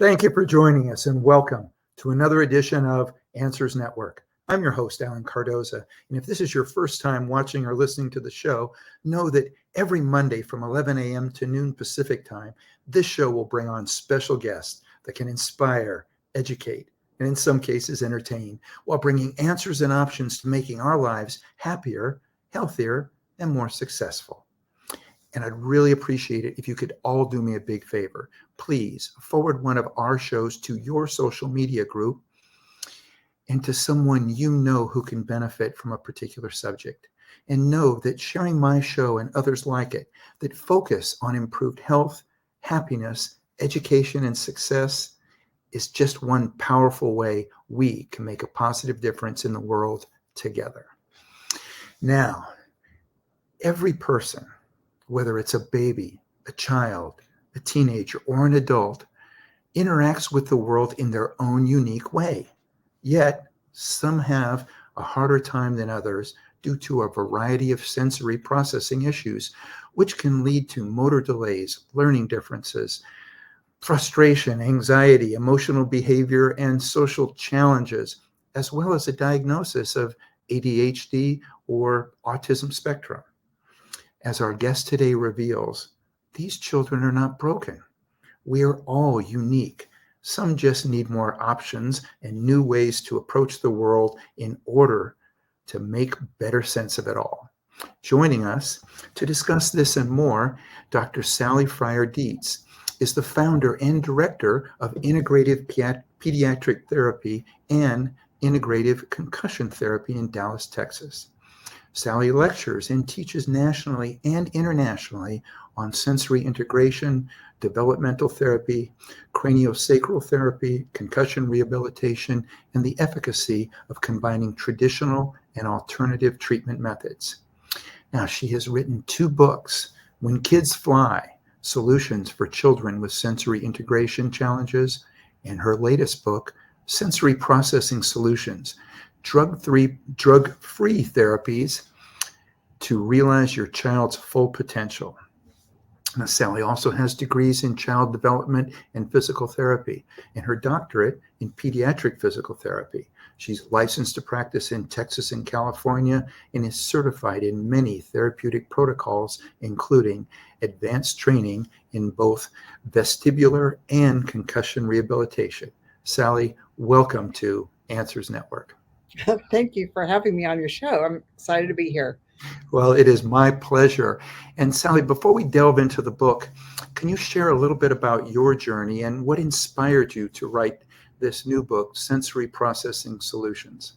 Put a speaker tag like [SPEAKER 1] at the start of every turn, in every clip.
[SPEAKER 1] Thank you for joining us and welcome to another edition of Answers Network. I'm your host, Alan Cardoza, and if this is your first time watching or listening to the show, know that every Monday from 11 a.m. to noon Pacific time, this show will bring on special guests that can inspire, educate, and in some cases entertain, while bringing answers and options to making our lives happier, healthier, and more successful. And I'd really appreciate it if you could all do me a big favor. Please forward one of our shows to your social media group and to someone you know who can benefit from a particular subject. And know that sharing my show and others like it that focus on improved health, happiness, education, and success is just one powerful way we can make a positive difference in the world together. Now, every person, whether it's a baby, a child, a teenager, or an adult, interacts with the world in their own unique way. Yet, some have a harder time than others due to a variety of sensory processing issues, which can lead to motor delays, learning differences, frustration, anxiety, emotional behavior, and social challenges, as well as a diagnosis of ADHD or autism spectrum. As our guest today reveals, these children are not broken. We are all unique. Some just need more options and new ways to approach the world in order to make better sense of it all. Joining us to discuss this and more, Dr. Sally Fryer Dietz is the founder and director of Integrative Pediatric Therapy and Integrative Concussion Therapy in Dallas, Texas. Sally lectures and teaches nationally and internationally on sensory integration, developmental therapy, CranioSacral Therapy, concussion rehabilitation, and the efficacy of combining traditional and alternative treatment methods. Now, she has written 2 books, When Kids Fly, Solutions for Children with Sensory Integration Challenges, and her latest book, Sensory Processing Solutions, Drug-Free Therapies to Realize Your Child's Full Potential. Now, Sally also has degrees in child development and physical therapy and her doctorate in pediatric physical therapy. She's licensed to practice in Texas and California and is certified in many therapeutic protocols, including advanced training in both vestibular and concussion rehabilitation. Sally, welcome to Answers Network.
[SPEAKER 2] Thank you for having me on your show. I'm excited to be here.
[SPEAKER 1] Well, it is my pleasure. And Sally, before we delve into the book, can you share a little bit about your journey and what inspired you to write this new book, Sensory Processing Solutions?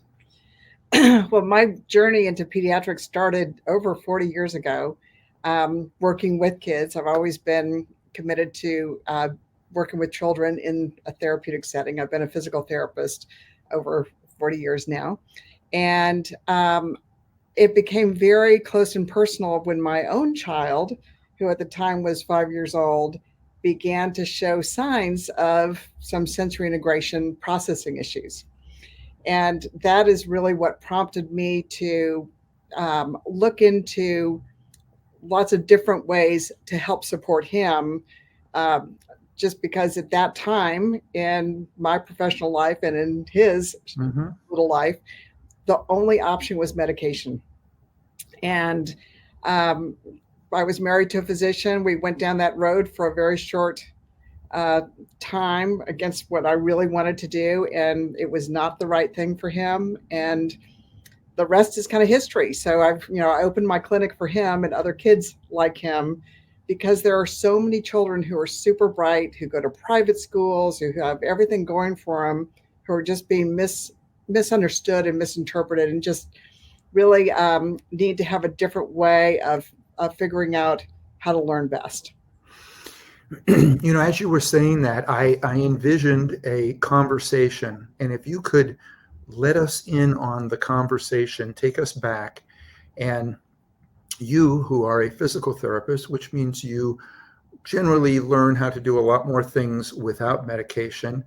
[SPEAKER 2] Well, my journey into pediatrics started over 40 years ago, working with kids. I've always been committed to working with children in a therapeutic setting. I've been a physical therapist over 40 years now. And it became very close and personal when my own child, who at the time was 5 years old, began to show signs of some sensory integration processing issues. And that is really what prompted me to look into lots of different ways to help support him. Just because at that time in my professional life and in his little life, the only option was medication. And I was married to a physician. We went down that road for a very short time against what I really wanted to do. And it was not the right thing for him. And the rest is kind of history. So I opened my clinic for him and other kids like him, because there are so many children who are super bright, who go to private schools, who have everything going for them, who are just being misunderstood and misinterpreted, and just really need to have a different way of figuring out how to learn best.
[SPEAKER 1] As you were saying that, I envisioned a conversation. And if you could let us in on the conversation, take us back. And you, who are a physical therapist, which means you generally learn how to do a lot more things without medication,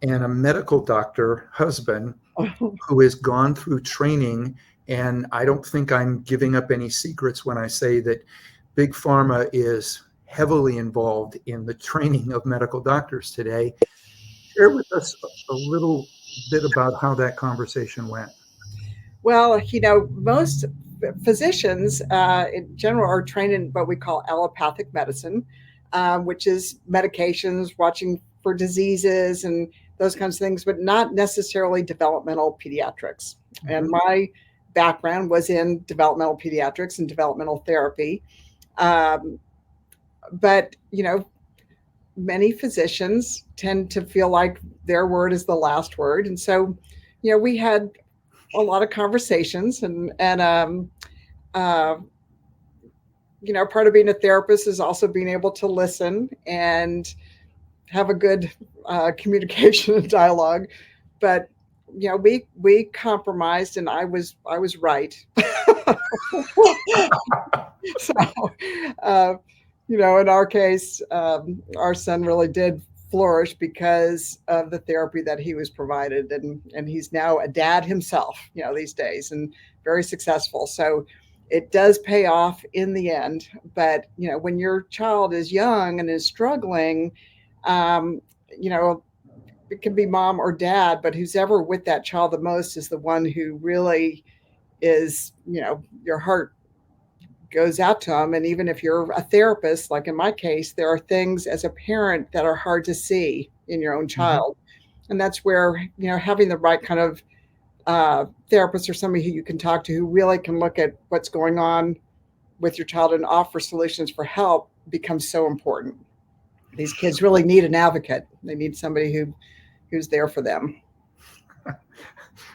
[SPEAKER 1] and a medical doctor husband who has gone through training. And I don't think I'm giving up any secrets when I say that Big Pharma is heavily involved in the training of medical doctors today. share with us a little bit about how that conversation went?
[SPEAKER 2] Well, most physicians in general are trained in what we call allopathic medicine, which is medications, watching for diseases and those kinds of things, but not necessarily developmental pediatrics. And my background was in developmental pediatrics and developmental therapy. But, many physicians tend to feel like their word is the last word. And so, we had a lot of conversations uh, part of being a therapist is also being able to listen and have a good communication and dialogue. But we compromised, and I was right. So, uh, in our case, our son really did flourish because of the therapy that he was provided, and he's now a dad himself, these days, and very successful. So it does pay off in the end. But when your child is young and is struggling, um, you know, it can be mom or dad, but who's ever with that child the most is the one who really is, your heart goes out to them. And even if you're a therapist, like in my case, there are things as a parent that are hard to see in your own child. And that's where, having the right kind of therapist or somebody who you can talk to who really can look at what's going on with your child and offer solutions for help becomes so important. These kids really need an advocate. They need somebody who's there for them.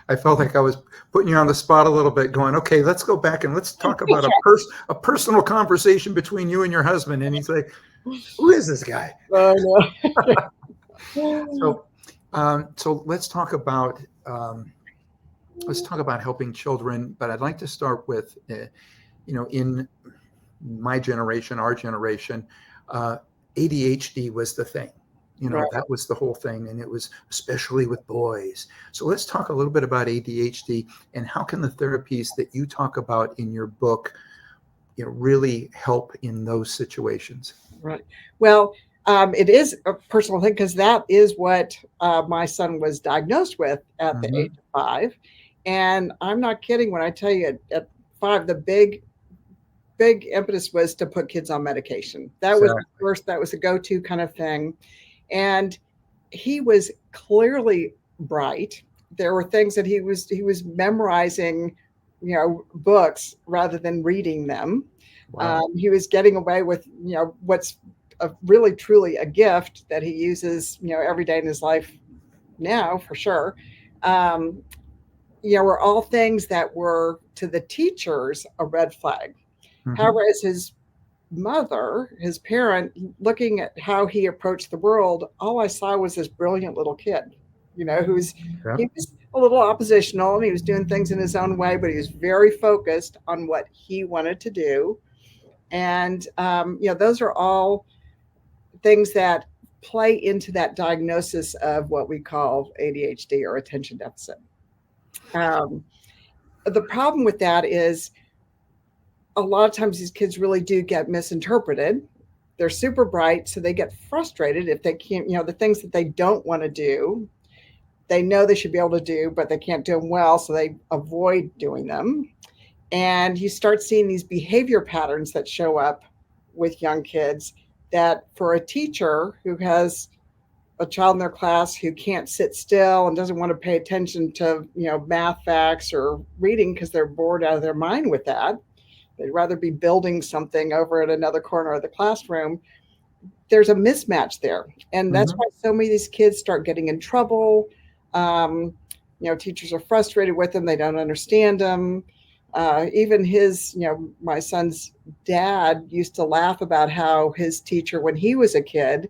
[SPEAKER 1] I felt like I was putting you on the spot a little bit, going, okay, let's go back and let's talk about a personal conversation between you and your husband. And he's like, who is this guy?
[SPEAKER 2] No.
[SPEAKER 1] So let's talk about helping children. But I'd like to start with, in my generation, our generation, ADHD was the thing.
[SPEAKER 2] Right.
[SPEAKER 1] That was the whole thing. And it was especially with boys. So let's talk a little bit about ADHD and how can the therapies that you talk about in your book, really help in those situations?
[SPEAKER 2] Right. Well, it is a personal thing because that is what my son was diagnosed with at the age of 5. And I'm not kidding when I tell you at 5, the big impetus was to put kids on medication. That was the first, that was a go-to kind of thing. And he was clearly bright. There were things that he was memorizing, books rather than reading them.
[SPEAKER 1] Wow.
[SPEAKER 2] He was getting away with, what's really truly a gift that he uses, every day in his life now, for sure. Were all things that were to the teachers a red flag. However, as his mother, his parent, looking at how he approached the world, all I saw was this brilliant little kid, he was a little oppositional and he was doing things in his own way, but he was very focused on what he wanted to do. And, those are all things that play into that diagnosis of what we call ADHD or attention deficit. The problem with that is a lot of times these kids really do get misinterpreted. They're super bright, so they get frustrated if they can't, the things that they don't want to do, they know they should be able to do, but they can't do them well, so they avoid doing them. And you start seeing these behavior patterns that show up with young kids that for a teacher who has a child in their class who can't sit still and doesn't want to pay attention to, math facts or reading because they're bored out of their mind with that. They'd rather be building something over at another corner of the classroom. There's a mismatch there. And that's why so many of these kids start getting in trouble. Teachers are frustrated with them. They don't understand them. Even my son's dad used to laugh about how his teacher, when he was a kid,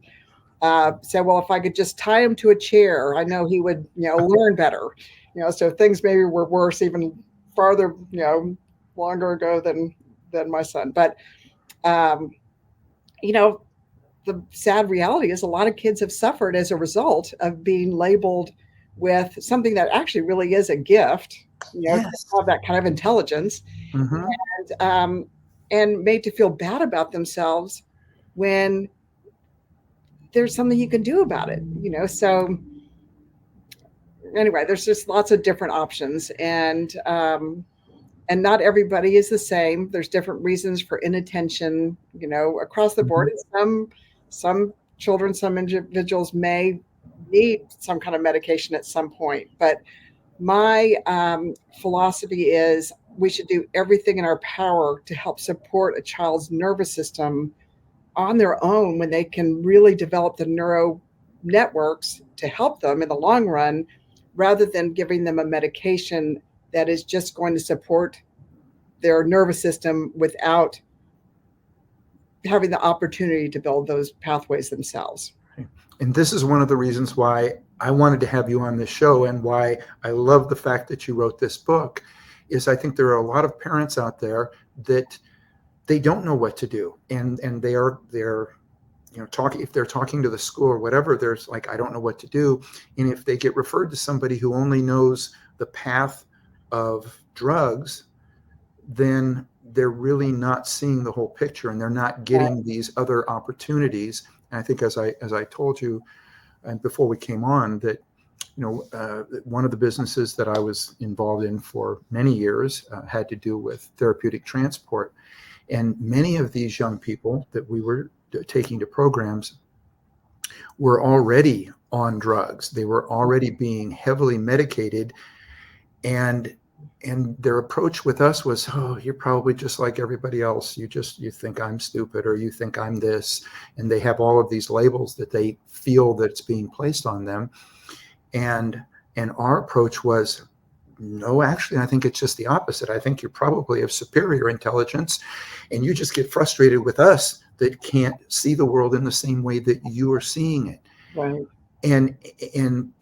[SPEAKER 2] said, well, if I could just tie him to a chair, I know he would, learn better. So things maybe were worse even farther, longer ago than my son. But, the sad reality is a lot of kids have suffered as a result of being labeled with something that actually really is a gift, to have that kind of intelligence, and made to feel bad about themselves when there's something you can do about it, So anyway, there's just lots of different options, and not everybody is the same. There's different reasons for inattention, across the board. And some children, some individuals may need some kind of medication at some point. But my philosophy is we should do everything in our power to help support a child's nervous system on their own when they can really develop the neuro networks to help them in the long run, rather than giving them a medication that is just going to support their nervous system without having the opportunity to build those pathways themselves.
[SPEAKER 1] And this is one of the reasons why I wanted to have you on this show, and why I love the fact that you wrote this book, is I think there are a lot of parents out there that they don't know what to do. And they're talking, if they're talking to the school or whatever, there's like, I don't know what to do. And if they get referred to somebody who only knows the path of drugs, then they're really not seeing the whole picture, and they're not getting these other opportunities. And I think, as I told you, and before we came on, that one of the businesses that I was involved in for many years had to do with therapeutic transport, and many of these young people that we were taking to programs were already on drugs. They were already being heavily medicated, and their approach with us was, oh, you're probably just like everybody else. You think I'm stupid, or you think I'm this. And they have all of these labels that they feel that it's being placed on them. And our approach was, no, actually, I think it's just the opposite. I think you're probably of superior intelligence, and you just get frustrated with us that can't see the world in the same way that you are seeing it.
[SPEAKER 2] Right.
[SPEAKER 1] And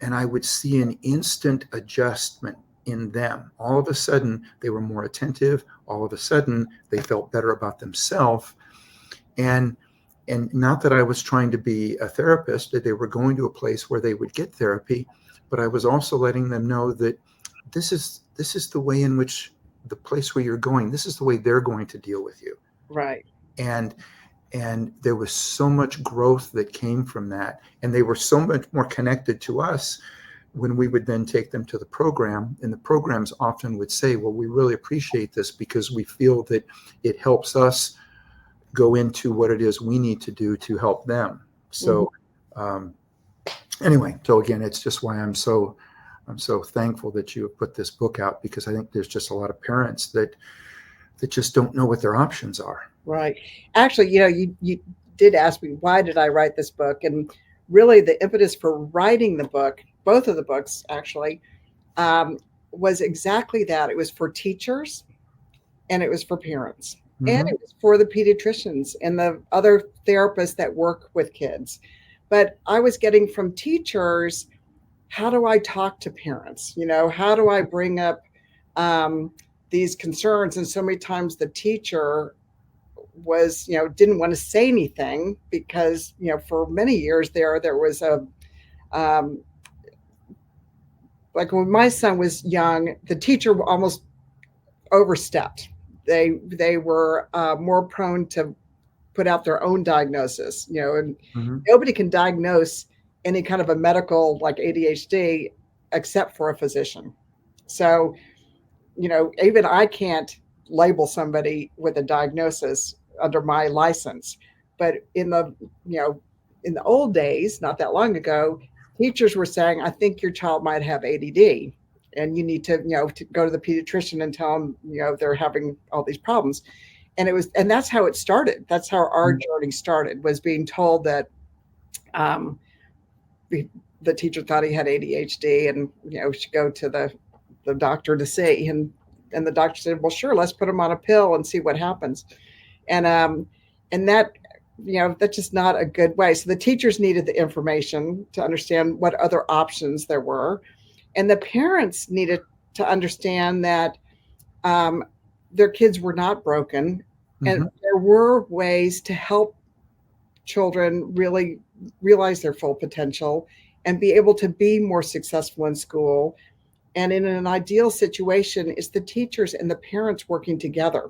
[SPEAKER 1] I would see an instant adjustment in them. All of a sudden, they were more attentive. All of a sudden, they felt better about themselves. And not that I was trying to be a therapist, that they were going to a place where they would get therapy, but I was also letting them know that this is the way in which the place where you're going, this is the way they're going to deal with you.
[SPEAKER 2] Right.
[SPEAKER 1] And there was so much growth that came from that. And they were so much more connected to us when we would then take them to the program. And the programs often would say, well, we really appreciate this because we feel that it helps us go into what it is we need to do to help them. So anyway, so again, it's just why I'm so thankful that you have put this book out, because I think there's just a lot of parents that just don't know what their options are.
[SPEAKER 2] Right. Actually, you did ask me, why did I write this book? And really the impetus for writing the book, both of the books actually, was exactly that. It was for teachers, and it was for parents, and it was for the pediatricians and the other therapists that work with kids. But I was getting from teachers, how do I talk to parents? How do I bring up these concerns? And so many times the teacher was, didn't want to say anything because, for many years there was a, like when my son was young, the teacher almost overstepped. They were more prone to put out their own diagnosis, and nobody can diagnose any kind of a medical like ADHD except for a physician. So, even I can't label somebody with a diagnosis under my license. But in the old days, not that long ago, teachers were saying, I think your child might have ADD, and you need to go to the pediatrician and tell them, they're having all these problems. And that's how it started. That's how our journey started, was being told that the teacher thought he had ADHD, and should go to the doctor to see. And the doctor said, well, sure, let's put him on a pill and see what happens. And that, that's just not a good way. So the teachers needed the information to understand what other options there were. And the parents needed to understand that their kids were not broken. And there were ways to help children really realize their full potential and be able to be more successful in school. And in an ideal situation, it's the teachers and the parents working together,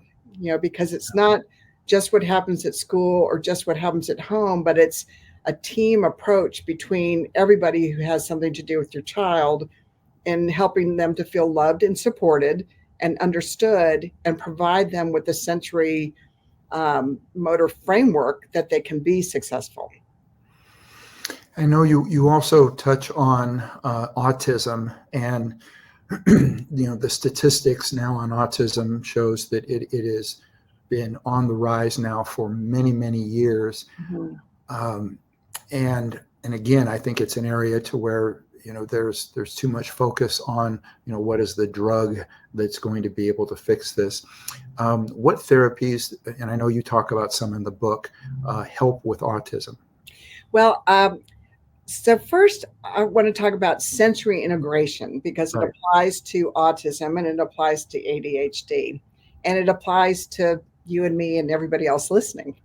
[SPEAKER 2] because it's not just what happens at school or just what happens at home, but it's a team approach between everybody who has something to do with your child in helping them to feel loved and supported and understood, and provide them with the sensory motor framework that they can be successful.
[SPEAKER 1] I know you also touch on autism, and the statistics now on autism shows that it has been on the rise now for many years.
[SPEAKER 2] Mm-hmm.
[SPEAKER 1] And again, I think it's an area to where there's too much focus on what is the drug that's going to be able to fix this. What therapies, and I know you talk about some in the book, help with autism?
[SPEAKER 2] Well, so first I want to talk about sensory integration, because it
[SPEAKER 1] Right.
[SPEAKER 2] applies to autism and it applies to ADHD and it applies to you and me and everybody else listening.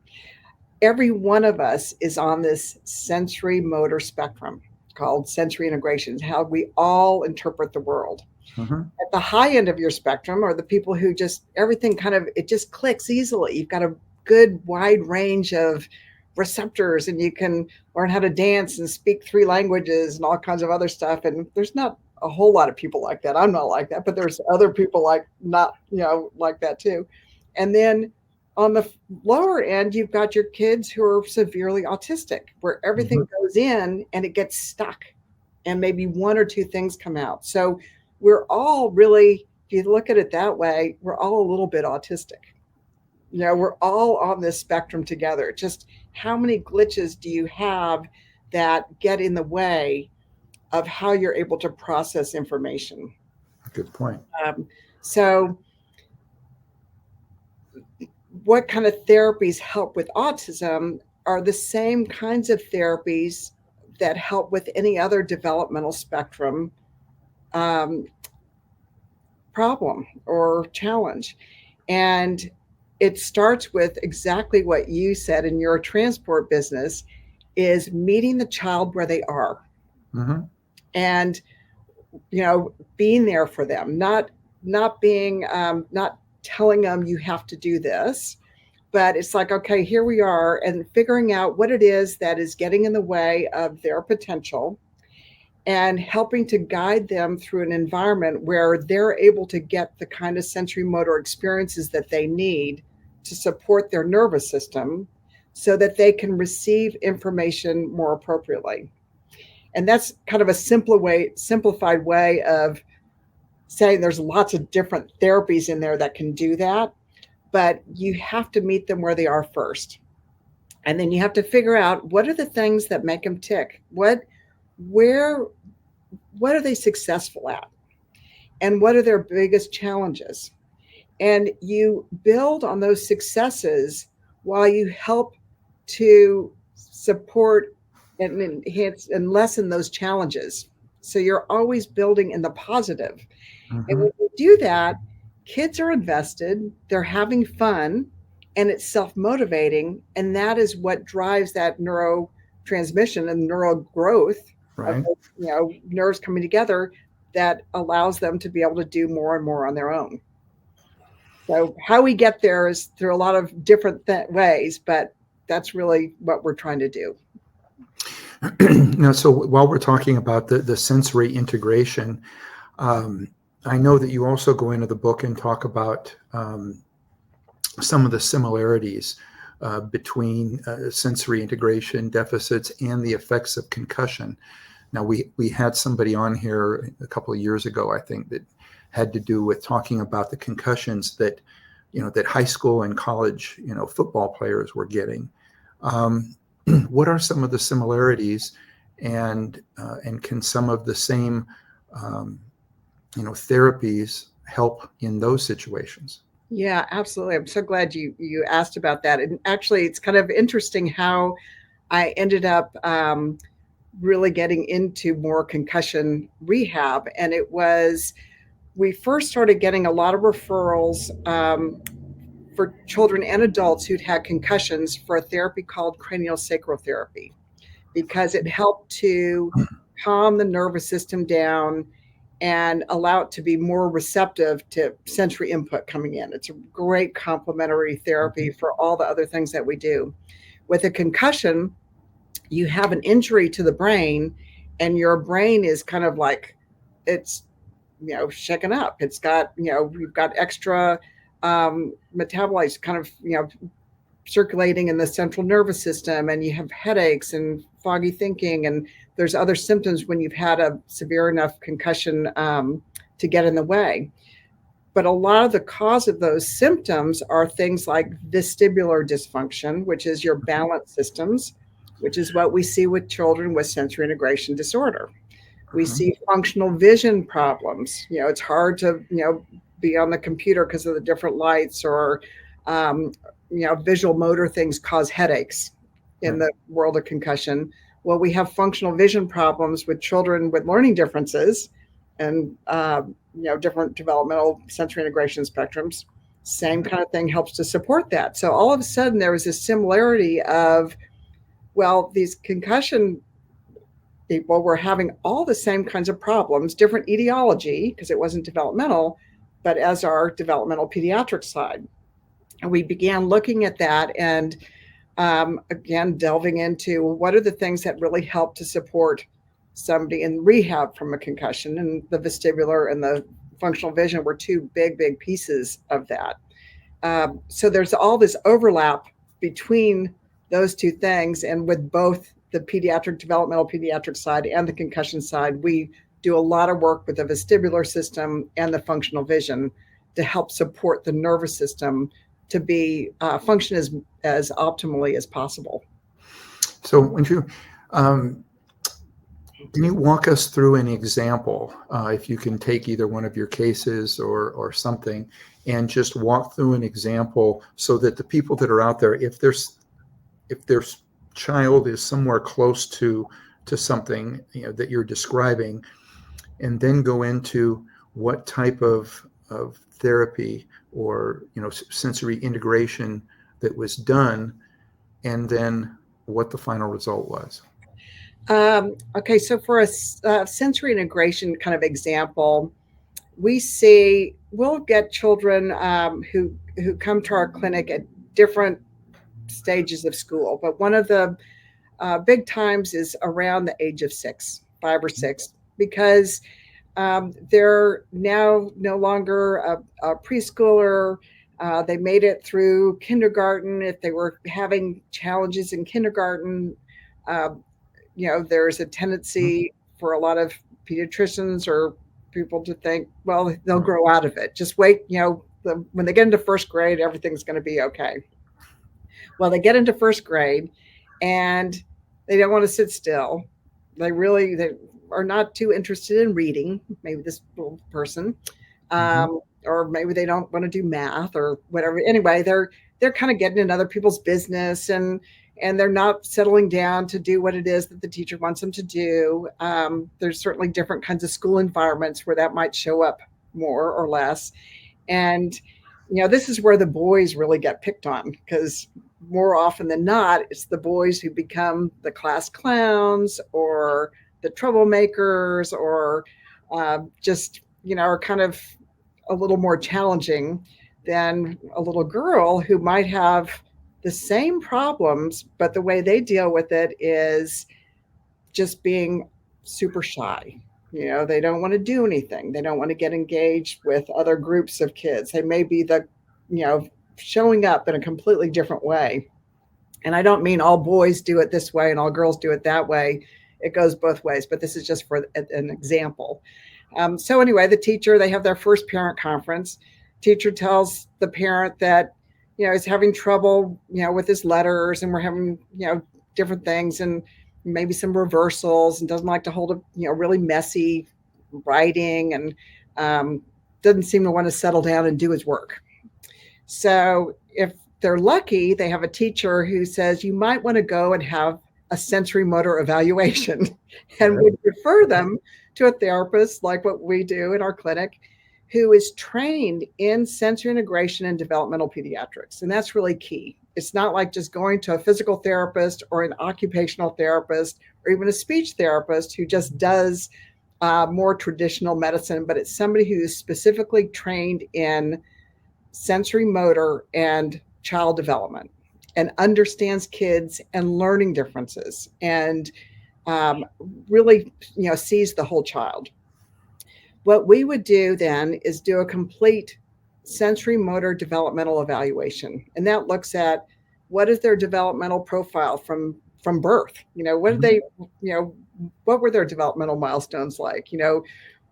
[SPEAKER 2] Every one of us is on this sensory motor spectrum called sensory integration, how we all interpret the world.
[SPEAKER 1] Mm-hmm.
[SPEAKER 2] At the high end of your spectrum are the people who just everything it just clicks easily. You've got a good wide range of receptors and you can learn how to dance and speak 3 languages and all kinds of other stuff. And there's not a whole lot of people like that. I'm not like that, but there's other people like that too. And then on the lower end, you've got your kids who are severely autistic, where everything goes in and it gets stuck and maybe 1 or 2 things come out. So we're all really, if you look at it that way, we're all a little bit autistic. We're all on this spectrum together. Just how many glitches do you have that get in the way of how you're able to process information?
[SPEAKER 1] Good point.
[SPEAKER 2] So what kind of therapies help with autism are the same kinds of therapies that help with any other developmental spectrum problem or challenge. And it starts with exactly what you said in your transport business, is meeting the child where they are.
[SPEAKER 1] Mm-hmm.
[SPEAKER 2] And being there for them, not being not telling them you have to do this, but it's like, okay, here we are, and figuring out what it is that is getting in the way of their potential and helping to guide them through an environment where they're able to get the kind of sensory motor experiences that they need to support their nervous system so that they can receive information more appropriately. And that's kind of a simplified way of saying there's lots of different therapies in there that can do that, but you have to meet them where they are first. And then you have to figure out, what are the things that make them tick? What are they successful at? And what are their biggest challenges? And you build on those successes while you help to support and enhance and lessen those challenges. So you're always building in the positive.
[SPEAKER 1] Mm-hmm.
[SPEAKER 2] And when you do that, kids are invested, they're having fun, and it's self-motivating. And that is what drives that neurotransmission and neural growth.
[SPEAKER 1] Right.
[SPEAKER 2] Of, nerves coming together that allows them to be able to do more and more on their own. So how we get there is through a lot of different ways, but that's really what we're trying to do.
[SPEAKER 1] Now, so while we're talking about the sensory integration, I know that you also go into the book and talk about some of the similarities between sensory integration deficits and the effects of concussion. Now, we had somebody on here a couple of years ago, I think, that had to do with talking about the concussions that high school and college football players were getting. What are some of the similarities, and can some of the same therapies help in those situations?
[SPEAKER 2] Yeah, absolutely. I'm so glad you asked about that. And actually, it's kind of interesting how I ended up really getting into more concussion rehab. And we first started getting a lot of referrals for children and adults who'd had concussions for a therapy called CranioSacral Therapy, because it helped to calm the nervous system down and allow it to be more receptive to sensory input coming in. It's a great complementary therapy for all the other things that we do. With a concussion, you have an injury to the brain, and your brain is kind of like, it's shaken up. It's got, we've got extra metabolites kind of, circulating in the central nervous system, and you have headaches and foggy thinking, and there's other symptoms when you've had a severe enough concussion to get in the way. But a lot of the cause of those symptoms are things like vestibular dysfunction, which is your balance systems, which is what we see with children with sensory integration disorder. We see functional vision problems. It's hard to, be on the computer because of the different lights, or, visual motor things cause headaches in the world of concussion. Well, we have functional vision problems with children with learning differences and, different developmental sensory integration spectrums. Same kind of thing helps to support that. So all of a sudden there was this similarity of, well, these concussion people were having all the same kinds of problems, different etiology because it wasn't developmental, but as our developmental pediatric side. And we began looking at that and again, delving into what are the things that really help to support somebody in rehab from a concussion, and the vestibular and the functional vision were two big pieces of that. So there's all this overlap between those two things, and with both the developmental pediatric side and the concussion side, we do a lot of work with the vestibular system and the functional vision to help support the nervous system to be function as optimally as possible.
[SPEAKER 1] So when you can you walk us through an example, if you can take either one of your cases or something, and just walk through an example so that the people that are out there, if their child is somewhere close to something that you're describing, and then go into what type of therapy or sensory integration that was done, and then what the final result was.
[SPEAKER 2] Okay, so for a sensory integration kind of example, we'll get children who come to our clinic at different stages of school, but one of the big times is around the age of 5 or 6, because they're now no longer a preschooler. They made it through kindergarten. If they were having challenges in kindergarten, there's a tendency for a lot of pediatricians or people to think, well, they'll grow out of it. Just wait, when they get into first grade, everything's going to be okay. Well, they get into first grade and they don't want to sit still. They are not too interested in reading, maybe this little person, or maybe they don't want to do math or whatever. Anyway, they're kind of getting in other people's business, and they're not settling down to do what it is that the teacher wants them to do. There's certainly different kinds of school environments where that might show up more or less. And, this is where the boys really get picked on, because more often than not, it's the boys who become the class clowns or the troublemakers, or just, are kind of a little more challenging than a little girl who might have the same problems, but the way they deal with it is just being super shy. They don't want to do anything. They don't want to get engaged with other groups of kids. They may be showing up in a completely different way. And I don't mean all boys do it this way and all girls do it that way. It goes both ways, but this is just for an example. So anyway, the teacher, they have their first parent conference. Teacher tells the parent that, is having trouble, with his letters, and we're having, different things, and maybe some reversals, and doesn't like to hold a, really messy writing, and doesn't seem to want to settle down and do his work. So if they're lucky, they have a teacher who says, you might want to go and have a sensory motor evaluation, and would refer them to a therapist like what we do in our clinic, who is trained in sensory integration and developmental pediatrics. And that's really key. It's not like just going to a physical therapist or an occupational therapist or even a speech therapist who just does more traditional medicine, but it's somebody who is specifically trained in sensory motor and child development, and understands kids and learning differences, and really, sees the whole child. What we would do then is do a complete sensory motor developmental evaluation. And that looks at what is their developmental profile from birth? What did they, what were their developmental milestones like?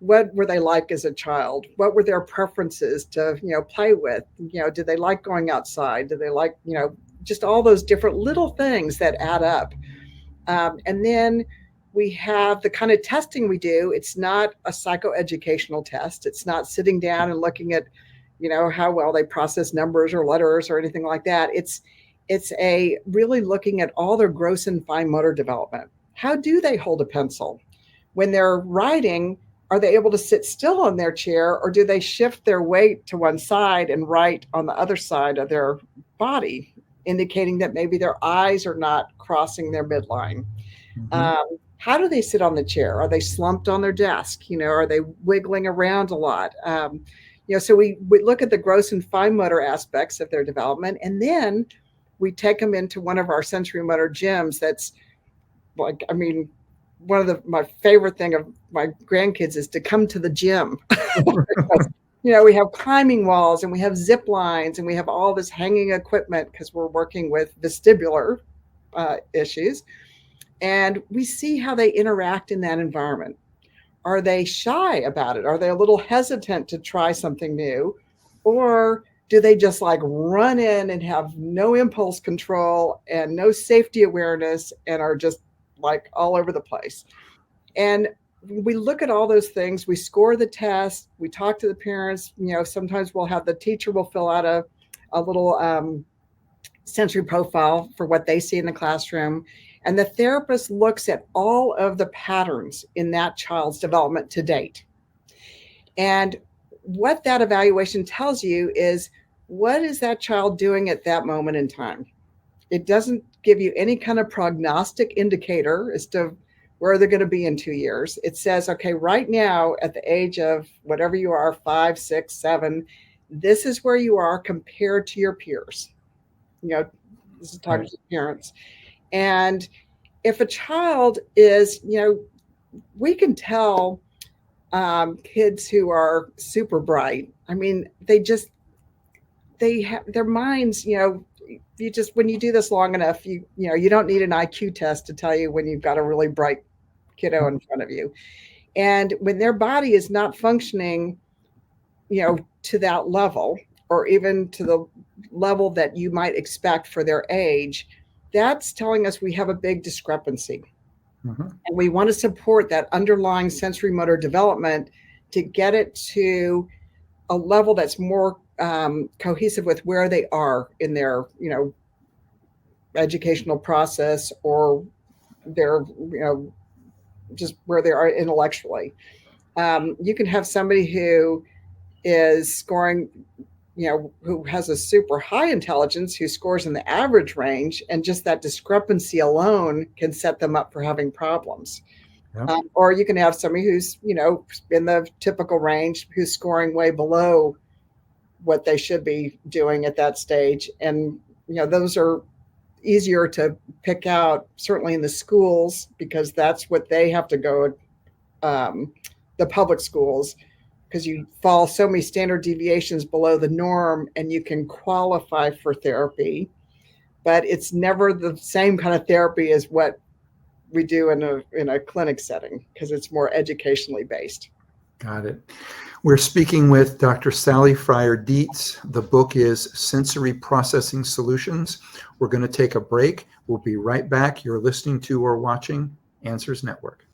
[SPEAKER 2] What were they like as a child? What were their preferences to, play with? Did they like going outside? Did they like, just all those different little things that add up? And then we have the kind of testing we do. It's not a psychoeducational test. It's not sitting down and looking at, how well they process numbers or letters or anything like that. It's a really looking at all their gross and fine motor development. How do they hold a pencil? When they're writing, are they able to sit still on their chair, or do they shift their weight to one side and write on the other side of their body, indicating that maybe their eyes are not crossing their midline? How do they sit on the chair? Are they slumped on their desk? Are they wiggling around a lot? So we look at the gross and fine motor aspects of their development, and then we take them into one of our sensory motor gyms. That's like, one of my favorite thing of my grandkids is to come to the gym. We have climbing walls, and we have zip lines, and we have all this hanging equipment because we're working with vestibular issues. And we see how they interact in that environment. Are they shy about it? Are they a little hesitant to try something new? Or do they just like run in and have no impulse control and no safety awareness and are just like all over the place? And we look at all those things. We score the test. We talk to the parents. Sometimes we'll have the teacher will fill out a little sensory profile for what they see in the classroom. And the therapist looks at all of the patterns in that child's development to date. And what that evaluation tells you is, what is that child doing at that moment in time? It doesn't give you any kind of prognostic indicator as to where they're going to be in 2 years. It says, okay, right now at the age of whatever you are, 5, 6, 7, this is where you are compared to your peers. This is talking to parents. And if a child is, we can tell kids who are super bright. They have their minds, when you do this long enough, you don't need an IQ test to tell you when you've got a really bright kiddo in front of you. And when their body is not functioning, to that level, or even to the level that you might expect for their age, that's telling us we have a big discrepancy. And we want to support that underlying sensory motor development to get it to a level that's more cohesive with where they are in their, educational process, or their, just where they are intellectually. You can have somebody who is scoring, who has a super high intelligence, who scores in the average range, and just that discrepancy alone can set them up for having problems. Yep. Or you can have somebody who's, in the typical range, who's scoring way below what they should be doing at that stage. And, those are easier to pick out, certainly in the schools, because that's what they have to go, the public schools, because you fall so many standard deviations below the norm and you can qualify for therapy, but it's never the same kind of therapy as what we do in a clinic setting, because it's more educationally based.
[SPEAKER 1] Got it. We're speaking with Dr. Sally Fryer Dietz. The book is Sensory Processing Solutions. We're going to take a break. We'll be right back. You're listening to or watching Answers Network.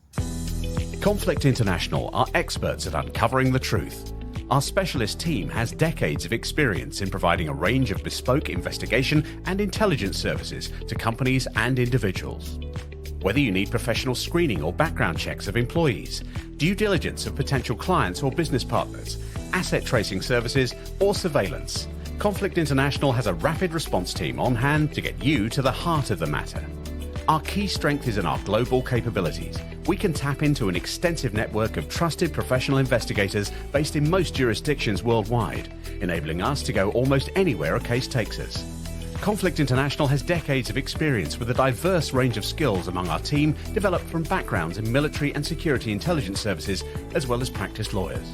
[SPEAKER 3] Conflict International are experts at uncovering the truth. Our specialist team has decades of experience in providing a range of bespoke investigation and intelligence services to companies and individuals. Whether you need professional screening or background checks of employees, due diligence of potential clients or business partners, asset tracing services, or surveillance, Conflict International has a rapid response team on hand to get you to the heart of the matter. Our key strength is in our global capabilities. We can tap into an extensive network of trusted professional investigators based in most jurisdictions worldwide, enabling us to go almost anywhere a case takes us. Conflict International has decades of experience with a diverse range of skills among our team, developed from backgrounds in military and security intelligence services, as well as practiced lawyers.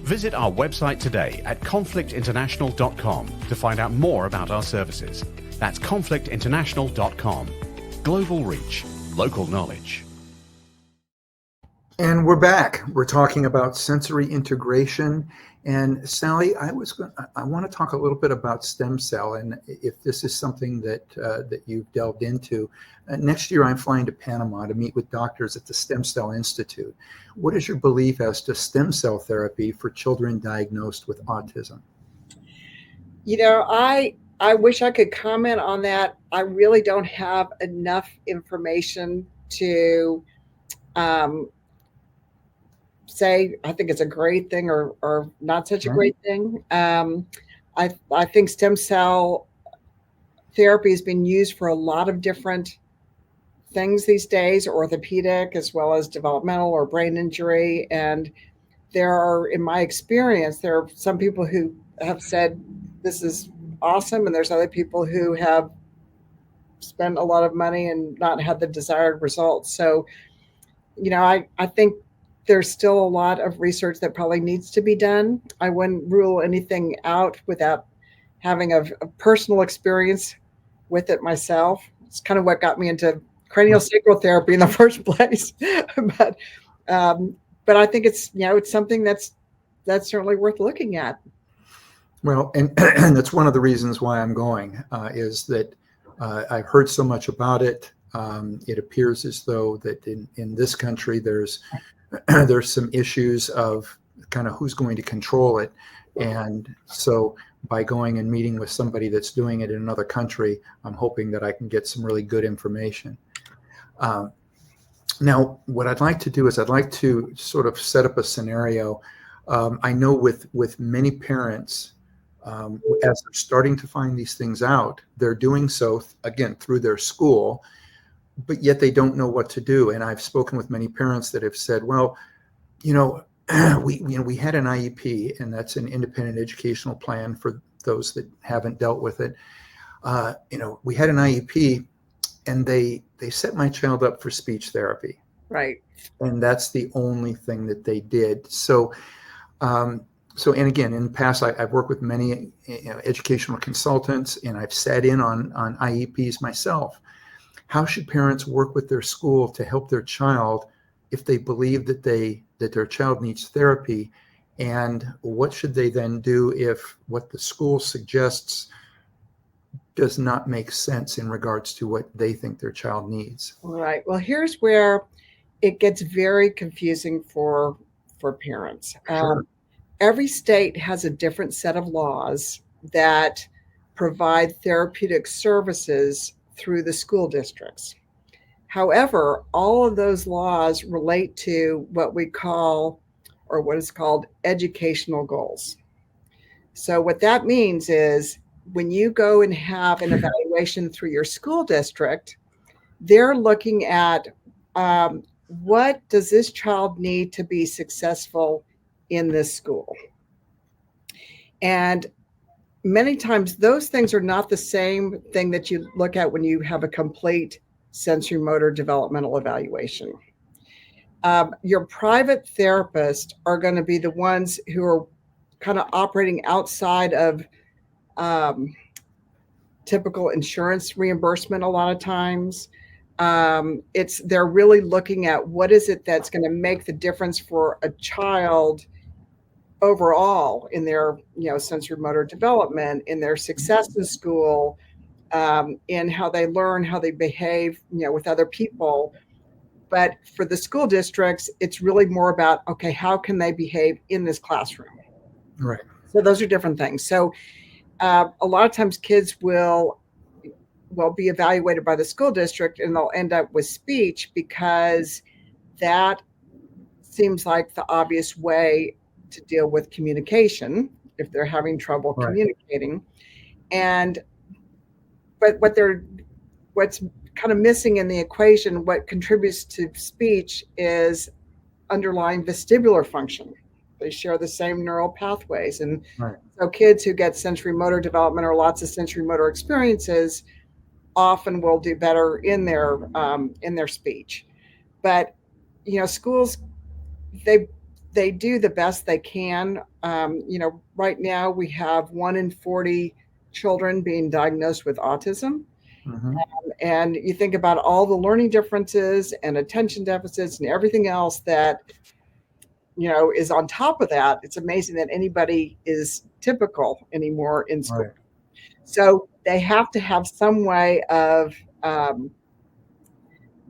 [SPEAKER 3] Visit our website today at conflictinternational.com to find out more about our services. That's conflictinternational.com. Global reach, local knowledge.
[SPEAKER 1] And we're back. We're talking about sensory integration. And Sally, I want to talk a little bit about stem cell, and if this is something that you've delved into. Next year, I'm flying to Panama to meet with doctors at the Stem Cell Institute. What is your belief as to stem cell therapy for children diagnosed with autism?
[SPEAKER 2] I wish I could comment on that. I really don't have enough information to say I think it's a great thing or not such a great thing. I think stem cell therapy has been used for a lot of different things these days, orthopedic as well as developmental or brain injury. And there are, in my experience, there are some people who have said this is awesome, and there's other people who have spent a lot of money and not had the desired results. So, I think there's still a lot of research that probably needs to be done. I wouldn't rule anything out without having a personal experience with it myself. It's kind of what got me into CranioSacral Therapy in the first place. but I think it's something that's certainly worth looking at.
[SPEAKER 1] Well, and that's one of the reasons why I'm going, is that I've heard so much about it. It appears as though that in this country there's some issues of kind of who's going to control it. And so by going and meeting with somebody that's doing it in another country, I'm hoping that I can get some really good information. Now, what I'd like to do is I'd like to sort of set up a scenario. I know with many parents, as they're starting to find these things out, they're doing so, again, through their school, but yet they don't know what to do. And I've spoken with many parents that have said, well, we had an IEP, and that's an independent educational plan for those that haven't dealt with it. We had an IEP, and they set my child up for speech therapy.
[SPEAKER 2] Right.
[SPEAKER 1] And that's the only thing that they did. So, and again, in the past, I've worked with many educational consultants, and I've sat in on IEPs myself. How should parents work with their school to help their child if they believe that their child needs therapy? And what should they then do if what the school suggests does not make sense in regards to what they think their child needs?
[SPEAKER 2] Right. Well, here's where it gets very confusing for parents.
[SPEAKER 1] Sure.
[SPEAKER 2] Every state has a different set of laws that provide therapeutic services through the school districts. However, all of those laws relate to what we call, or what is called, educational goals. So what that means is when you go and have an evaluation through your school district, they're looking at what does this child need to be successful in this school? And many times those things are not the same thing that you look at when you have a complete sensory motor developmental evaluation. Your private therapists are going to be the ones who are kind of operating outside of typical insurance reimbursement a lot of times. They're really looking at what is it that's going to make the difference for a child overall in their sensory motor development, in their success in school, in how they learn, how they behave with other people. But for the school districts, it's really more about, okay, how can they behave in this classroom?
[SPEAKER 1] Right.
[SPEAKER 2] So those are different things. So a lot of times kids will be evaluated by the school district, and they'll end up with speech because that seems like the obvious way to deal with communication if they're having trouble communicating. But what's kind of missing in the equation, what contributes to speech, is underlying vestibular function. They share the same neural pathways. And
[SPEAKER 1] Right.
[SPEAKER 2] so kids who get sensory motor development or lots of sensory motor experiences often will do better in their speech. But schools, they do the best they can. Right now we have 1 in 40 children being diagnosed with autism.
[SPEAKER 1] Mm-hmm.
[SPEAKER 2] And you think about all the learning differences and attention deficits and everything else that is on top of that. It's amazing that anybody is typical anymore in school.
[SPEAKER 1] Right.
[SPEAKER 2] So they have to have some way of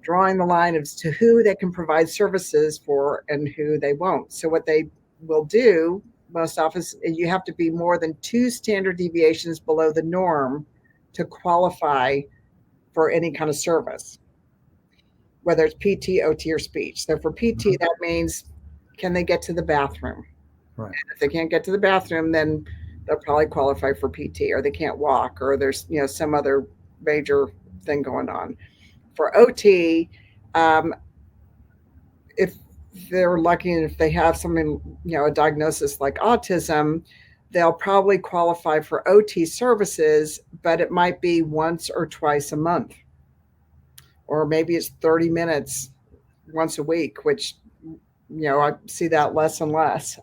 [SPEAKER 2] drawing the line as to who they can provide services for and who they won't. So what they will do most often is you have to be more than 2 standard deviations below the norm to qualify for any kind of service, whether it's PT, OT, or speech. So for PT, that means, can they get to the bathroom?
[SPEAKER 1] Right.
[SPEAKER 2] And if they can't get to the bathroom, then they'll probably qualify for PT, or they can't walk, or there's some other major thing going on. For OT, if they're lucky and if they have something, a diagnosis like autism, they'll probably qualify for OT services, but it might be once or twice a month. Or maybe it's 30 minutes once a week, which, I see that less and less.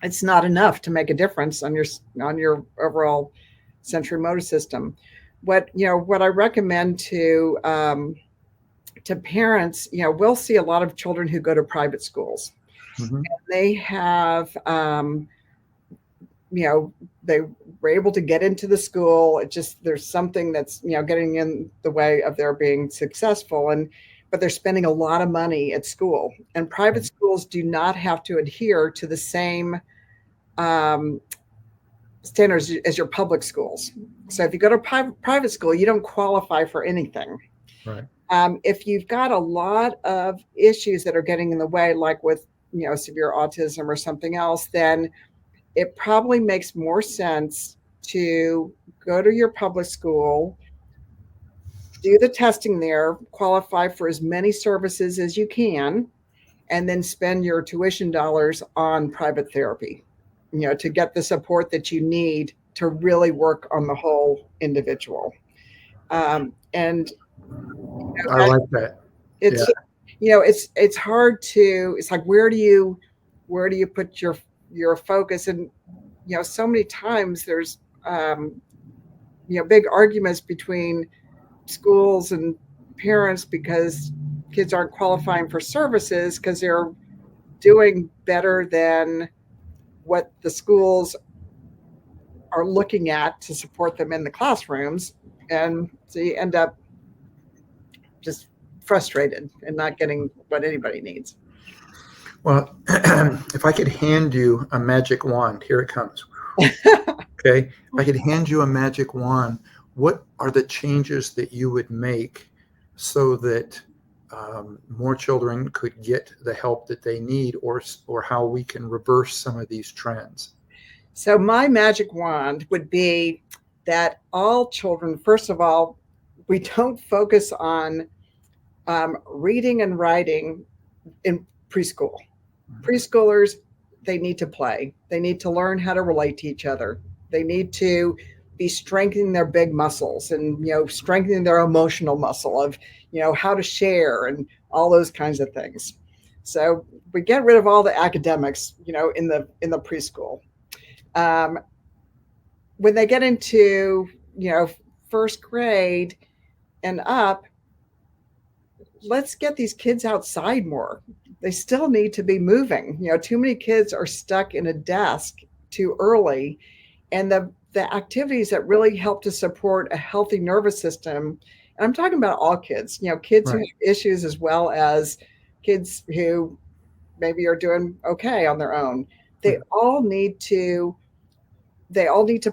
[SPEAKER 2] It's not enough to make a difference on your overall sensory motor system. What I recommend to parents, we'll see a lot of children who go to private schools.
[SPEAKER 1] Mm-hmm.
[SPEAKER 2] And they have, they were able to get into the school. It just, there's something that's, getting in the way of their being successful. But they're spending a lot of money at school, and private schools do not have to adhere to the same standards as your public schools. So if you go to private school, you don't qualify for anything.
[SPEAKER 1] Right.
[SPEAKER 2] If you've got a lot of issues that are getting in the way, like with, severe autism or something else, then it probably makes more sense to go to your public school, do the testing there, qualify for as many services as you can, and then spend your tuition dollars on private therapy, to get the support that you need to really work on the whole individual. And
[SPEAKER 1] I like that.
[SPEAKER 2] It's, it's hard to, it's like, where do you put your focus? And, so many times there's, big arguments between schools and parents because kids aren't qualifying for services because they're doing better than what the schools are looking at to support them in the classrooms. And so you end up just frustrated and not getting what anybody needs.
[SPEAKER 1] Well, if I could hand you a magic wand, here it comes. Okay. If I could hand you a magic wand, what are the changes that you would make so that more children could get the help that they need, or how we can reverse some of these trends?
[SPEAKER 2] So my magic wand would be that all children, first of all, we don't focus on reading and writing in preschool. Preschoolers, they need to play. They need to learn how to relate to each other. They need to be strengthening their big muscles and, strengthening their emotional muscle of, how to share and all those kinds of things. So we get rid of all the academics, in the preschool. When they get into, first grade and up, let's get these kids outside more. They still need to be moving. Too many kids are stuck in a desk too early. And the activities that really help to support a healthy nervous system, and I'm talking about all kids, kids
[SPEAKER 1] Right.
[SPEAKER 2] who have issues as well as kids who maybe are doing okay on their own. They all need to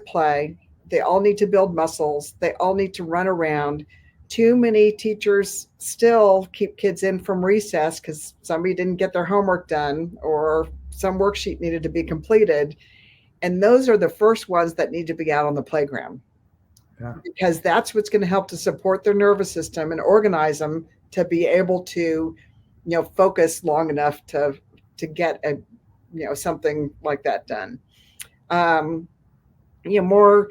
[SPEAKER 2] play. They all need to build muscles. They all need to run around. Too many teachers still keep kids in from recess because somebody didn't get their homework done or some worksheet needed to be completed. And those are the first ones that need to be out on the playground. Yeah. Because that's what's going to help to support their nervous system and organize them to be able to, focus long enough to get something like that done. More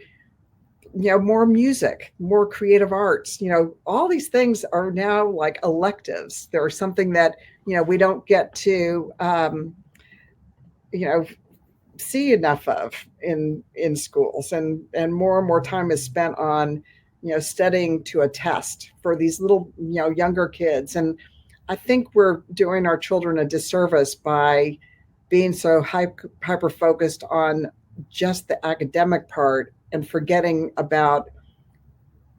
[SPEAKER 2] more music, more creative arts, all these things are now like electives. They're something that, we don't get to, see enough of in schools, and more time is spent on, studying to a test for these little, younger kids. And I think we're doing our children a disservice by being so hyper focused on just the academic part and forgetting about,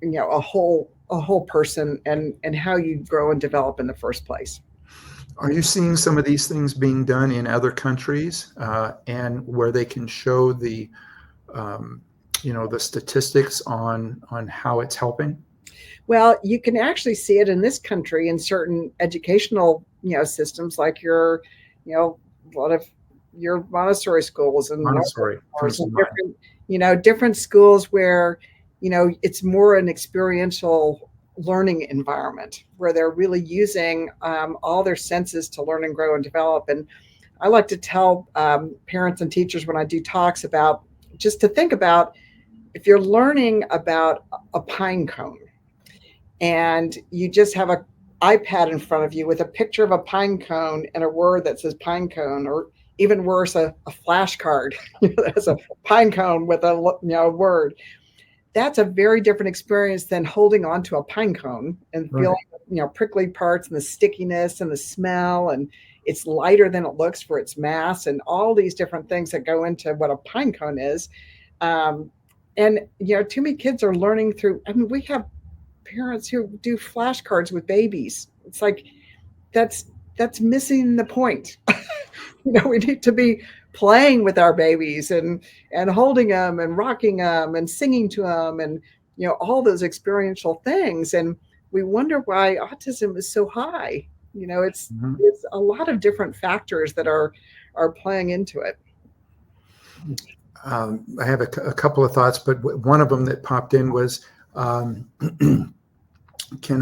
[SPEAKER 2] a whole person and how you grow and develop in the first place.
[SPEAKER 1] Are you seeing some of these things being done in other countries, and where they can show the the statistics on how it's helping?
[SPEAKER 2] Well, you can actually see it in this country in certain educational, systems, like your, a lot of your Montessori schools and
[SPEAKER 1] Montessori,
[SPEAKER 2] different schools where, it's more an experiential learning environment where they're really using all their senses to learn and grow and develop. And I like to tell parents and teachers when I do talks about, just to think about, if you're learning about a pine cone and you just have an iPad in front of you with a picture of a pine cone and a word that says pine cone, or even worse, a flashcard that has a pine cone with a word. That's a very different experience than holding onto a pine cone and feeling, prickly parts and the stickiness and the smell, and it's lighter than it looks for its mass, and all these different things that go into what a pine cone is. And too many kids are learning through. I mean, we have parents who do flashcards with babies. It's like that's missing the point. We need to be playing with our babies and holding them and rocking them and singing to them and, all those experiential things. And we wonder why autism is so high. It's a lot of different factors that are playing into it.
[SPEAKER 1] I have a couple of thoughts, but one of them that popped in was, can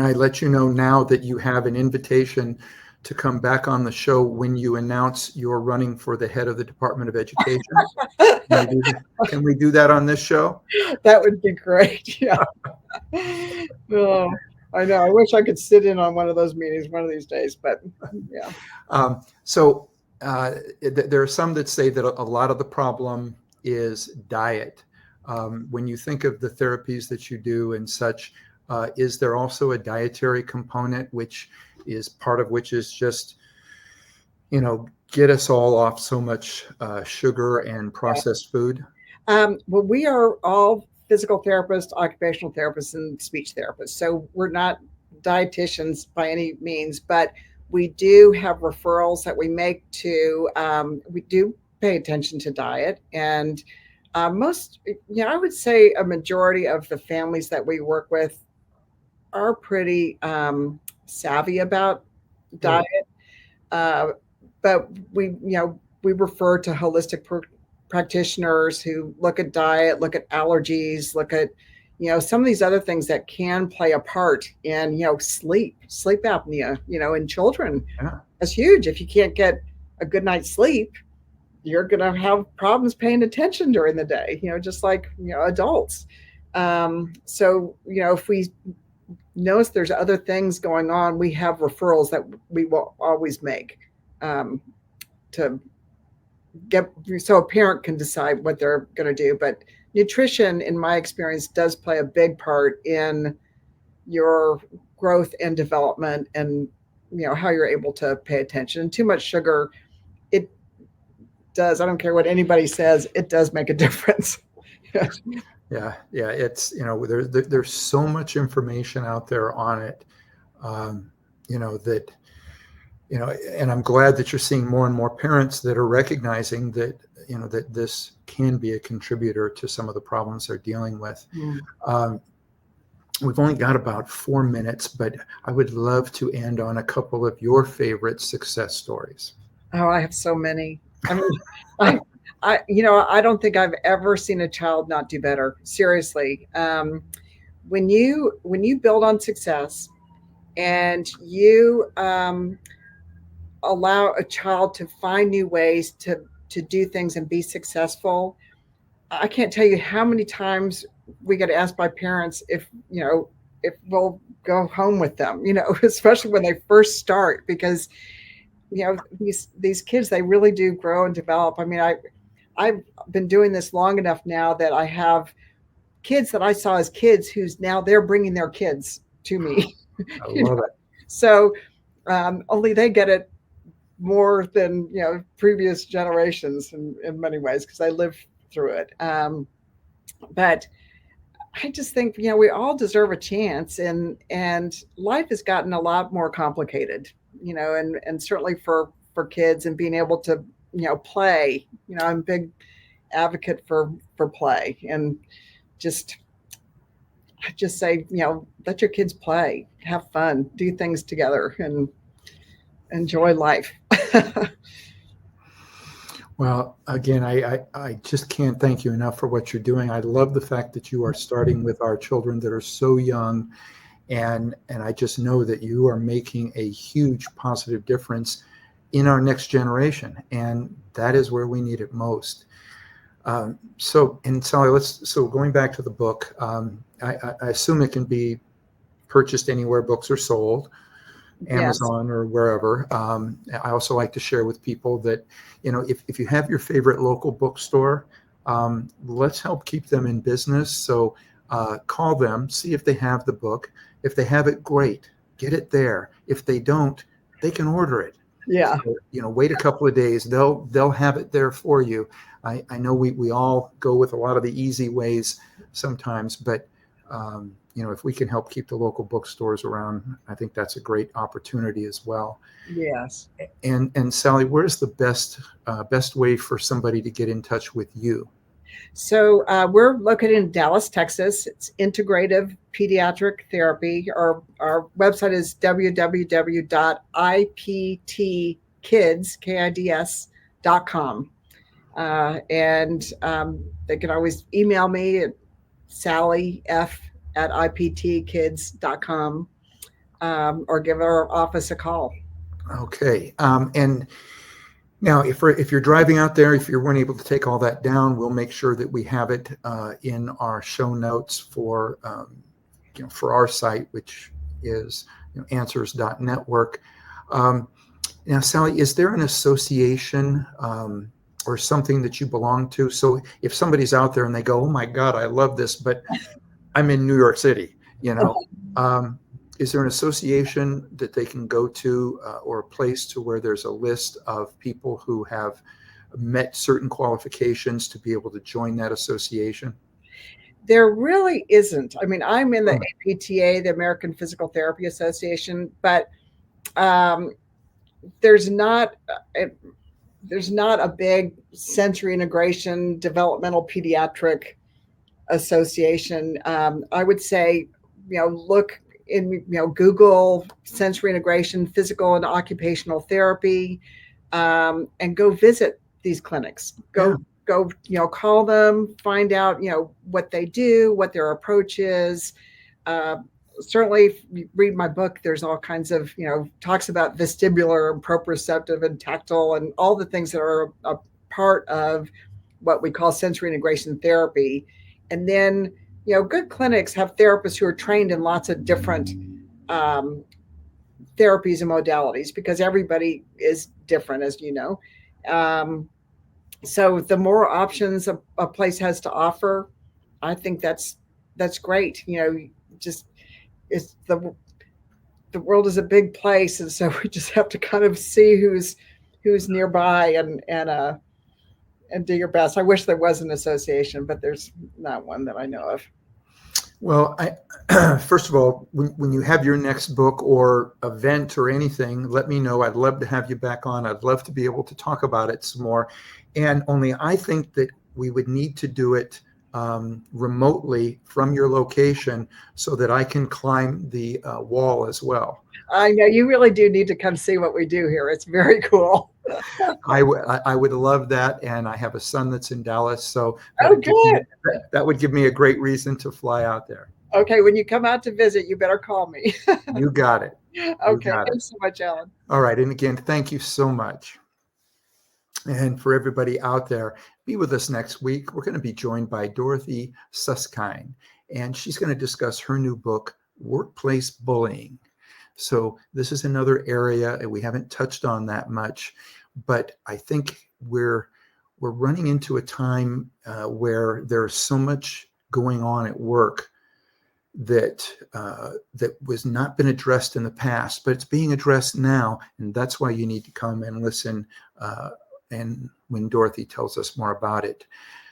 [SPEAKER 1] I let you know now that you have an invitation to come back on the show when you announce you're running for the head of the Department of Education? Can we do that on this show?
[SPEAKER 2] That would be great. Yeah. Oh, I know. I wish I could sit in on one of those meetings one of these days, but yeah.
[SPEAKER 1] There are some that say that a lot of the problem is diet. When you think of the therapies that you do and such, is there also a dietary component, which is part of which is just, get us all off so much sugar and processed food?
[SPEAKER 2] Well, we are all physical therapists, occupational therapists, and speech therapists. So we're not dietitians by any means, but we do have referrals that we make to, we do pay attention to diet. And most, I would say a majority of the families that we work with are pretty savvy about diet. But we refer to holistic practitioners who look at diet, look at allergies, look at, some of these other things that can play a part in, sleep apnea, in children.
[SPEAKER 1] Yeah. That's
[SPEAKER 2] huge. If you can't get a good night's sleep, you're going to have problems paying attention during the day, just like, adults. So, if we notice there's other things going on, we have referrals that we will always make to get, so a parent can decide what they're going to do. But nutrition, in my experience, does play a big part in your growth and development, and how you're able to pay attention. And too much sugar, it does, I don't care what anybody says, it does make a difference.
[SPEAKER 1] Yeah. It's, there's so much information out there on it, that, and I'm glad that you're seeing more and more parents that are recognizing that, that this can be a contributor to some of the problems they're dealing with. We've only got about 4 minutes, but I would love to end on a couple of your favorite success stories.
[SPEAKER 2] Oh, I have so many. I mean, I don't think I've ever seen a child not do better. Seriously. When you build on success and you allow a child to find new ways to do things and be successful. I can't tell you how many times we get asked by parents if we'll go home with them, especially when they first start, because these kids, they really do grow and develop. I mean, I've been doing this long enough now that I have kids that I saw as kids who's now they're bringing their kids to me.
[SPEAKER 1] I love it.
[SPEAKER 2] So only they get it more than previous generations in many ways, because I lived through it. But I just think we all deserve a chance, and life has gotten a lot more complicated, and certainly for kids, and being able to play. I'm a big advocate for play, and I just say let your kids play, have fun, do things together, and enjoy life.
[SPEAKER 1] Well, again, I just can't thank you enough for what you're doing. I love the fact that you are starting with our children that are so young, and I just know that you are making a huge positive difference in our next generation, and that is where we need it most. So Sally, going back to the book, I assume it can be purchased anywhere books are sold. Amazon, yes, or wherever. I also like to share with people that, if you have your favorite local bookstore, let's help keep them in business. So call them, see if they have the book. If they have it, great, get it there. If they don't, they can order it.
[SPEAKER 2] Yeah.
[SPEAKER 1] So, wait a couple of days. They'll have it there for you. I know we all go with a lot of the easy ways sometimes, but if we can help keep the local bookstores around, I think that's a great opportunity as well.
[SPEAKER 2] Yes.
[SPEAKER 1] And Sally, where's the best way for somebody to get in touch with you?
[SPEAKER 2] So we're located in Dallas, Texas. It's Integrative Pediatric Therapy. Our website is www.iptkids.com. And they can always email me at sallyf@iptkids.com, or give our office a call.
[SPEAKER 1] Okay. And now, if you're driving out there, if you weren't able to take all that down, we'll make sure that we have it in our show notes for our site, which is answers.network. Now, Sally, is there an association or something that you belong to? So if somebody's out there and they go, "Oh my God, I love this, but I'm in New York City," is there an association that they can go to or a place to where there's a list of people who have met certain qualifications to be able to join that association?
[SPEAKER 2] There really isn't. I mean, I'm in the APTA, the American Physical Therapy Association, but there's not a big sensory integration developmental pediatric association. I would say, look in Google sensory integration, physical and occupational therapy, and go visit these clinics. Go call them, find out what they do, what their approach is. Certainly, if you read my book, there's all kinds of talks about vestibular and proprioceptive and tactile and all the things that are a part of what we call sensory integration therapy. And then good clinics have therapists who are trained in lots of different therapies and modalities, because everybody is different, as you know. So the more options a place has to offer, I think that's great. It's the world is a big place, and so we just have to kind of see who's nearby and do your best. I wish there was an association, but there's not one that I know of.
[SPEAKER 1] Well, first of all, when you have your next book or event or anything, let me know. I'd love to have you back on. I'd love to be able to talk about it some more. And only I think that we would need to do it remotely from your location so that I can climb the wall as well.
[SPEAKER 2] I know you really do need to come see what we do here. It's very cool.
[SPEAKER 1] I would love that, and I have a son that's in Dallas, so that would give me a great reason to fly out there.
[SPEAKER 2] Okay, when you come out to visit, you better call me.
[SPEAKER 1] You got it.
[SPEAKER 2] Okay,
[SPEAKER 1] got it.
[SPEAKER 2] thanks so much, Alan.
[SPEAKER 1] All right. And again, thank you so much. And for everybody out there, be with us next week. We're going to be joined by Dorothy Susskind, and she's going to discuss her new book, Workplace Bullying. So this is another area, and we haven't touched on that much, but I think we're running into a time where there's so much going on at work that was not been addressed in the past, but it's being addressed now, and that's why you need to come and listen. And when Dorothy tells us more about it.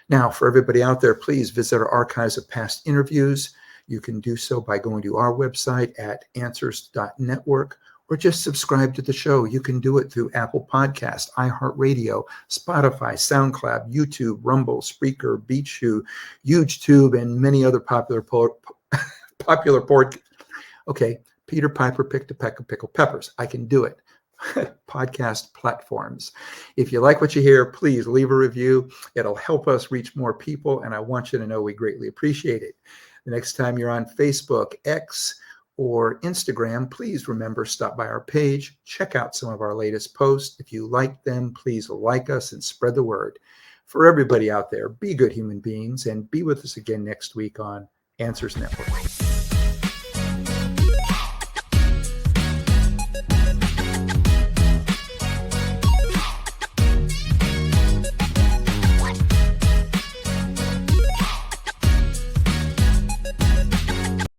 [SPEAKER 1] Now, for everybody out there, please visit our archives of past interviews. You can do so by going to our website at answers.network, or just subscribe to the show. You can do it through Apple Podcasts, iHeartRadio, Spotify, SoundCloud, YouTube, Rumble, Spreaker, BeatShoe, YouTube, and many other popular Okay, Peter Piper picked a peck of pickled peppers. I can do it. Podcast platforms. If you like what you hear, please leave a review. It'll help us reach more people, and I want you to know we greatly appreciate it. The next time you're on Facebook, X, or Instagram, please remember, stop by our page, check out some of our latest posts. If you like them, please like us and spread the word. For everybody out there, be good human beings, and be with us again next week on Answers Network.